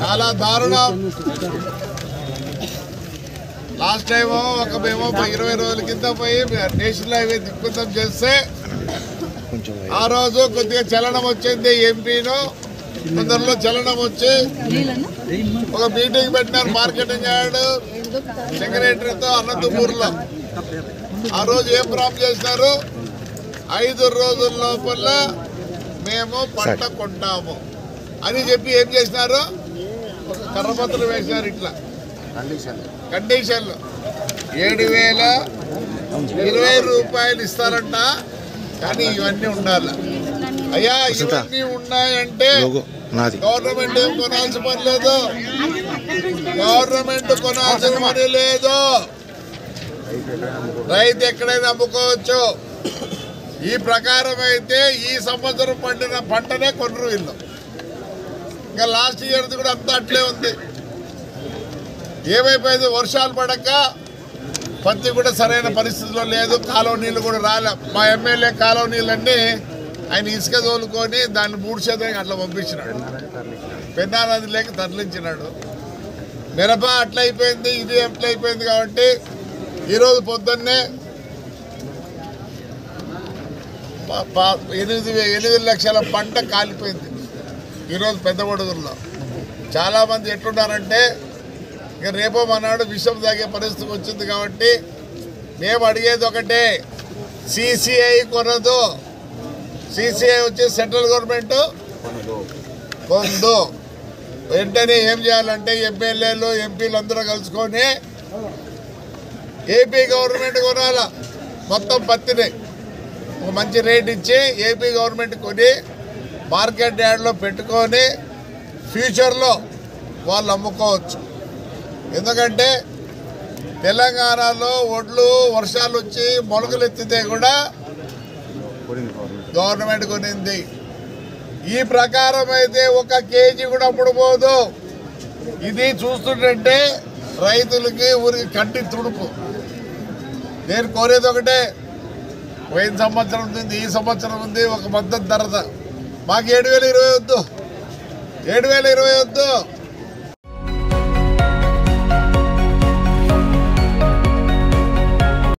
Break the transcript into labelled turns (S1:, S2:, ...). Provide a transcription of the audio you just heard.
S1: చాలా దారుణం. Last time మేము 20 రోజుల కింద పోయి నేషనల్ హైవే దిగ్బంధం చేస్తే ఆ రోజు కొద్దిగా చలనం వచ్చింది. ఎంపీను కొందరిలో చలనం వచ్చి ఒక మీటింగ్ పెట్టినారు మార్కెటింగ్ యార్డ్ సెక్రటరీతో అనంతపూర్లో. ఆ రోజు ఏం ప్రాబ్లం చేసినారు, 5 రోజుల లోపల మేము పంట కొంటాము అని చెప్పి ఏం చేసినారు, ఒక కర్రపత్రం వేసినారు. ఇట్లా కండిషన్లు 7,020 రూపాయలు ఇస్తారంట. కానీ ఇవన్నీ ఉండాలి. అయ్యా ఇవన్నీ ఉన్నాయంటే గవర్నమెంట్ ఏం కొనాల్సిన పని లేదు, గవర్నమెంట్ కొనాల్సిన పని లేదు. రైతు ఎక్కడైనా అమ్ముకోవచ్చు. ఈ ప్రకారం అయితే ఈ సంవత్సరం పండిన పంటనే కొనరు వీళ్ళు. ఇంకా లాస్ట్ ఇయర్ది కూడా అంతా అట్లే ఉంది. ఏమైపోయింది, వర్షాలు పడక పత్తి కూడా సరైన పరిస్థితిలో లేదు, కాలువ నీళ్ళు కూడా రాలే. మా ఎమ్మెల్యే కాలువ నీళ్ళన్నీ ఆయన ఇసుక తోలుకొని దాన్ని 3 శాతం అట్లా పంపించినాడు, పెన్నా నదిలోకి తరలించినాడు. మిరప అట్లా అయిపోయింది, ఇది అట్లా అయిపోయింది. కాబట్టి ఈరోజు పొద్దున్నే 8 లక్షల పంట కాలిపోయింది ఈరోజు పెద్దగొడుగుల్లో. చాలామంది ఎట్లున్నారంటే ఇక రేపో మనాడు విషం తాగే పరిస్థితి వచ్చింది. కాబట్టి మేము అడిగేది ఒకటే, సిసిఐ కొనదు. సిసిఐ వచ్చి సెంట్రల్ గవర్నమెంట్ కొందు. వెంటనే ఏం చేయాలంటే ఎమ్మెల్యేలు ఎంపీలు అందరూ కలుసుకొని ఏపీ గవర్నమెంట్ కొనాల మొత్తం పత్తిని ఒక మంచి రేట్ ఇచ్చి ఏపీ గవర్నమెంట్ కొని మార్కెట్ యార్డ్లో పెట్టుకొని ఫ్యూచర్లో వాళ్ళు అమ్ముకోవచ్చు. ఎందుకంటే తెలంగాణలో ఒడ్లు వర్షాలు వచ్చి మొలకలు ఎత్తితే కూడా గవర్నమెంట్ కొనింది. ఈ ప్రకారం అయితే 1 కేజీ కూడా అమ్ముడుపోదు. ఇది చూస్తుంటే రైతులకి ఊరికి కంటి తుడుపు. నేను కోరేది ఒకటే, పోయిన సంవత్సరం ఉంది, ఈ సంవత్సరం ఉంది, ఒక మద్దతు ధర. మాకు 7,020 వద్దు, 7,020 వద్దు.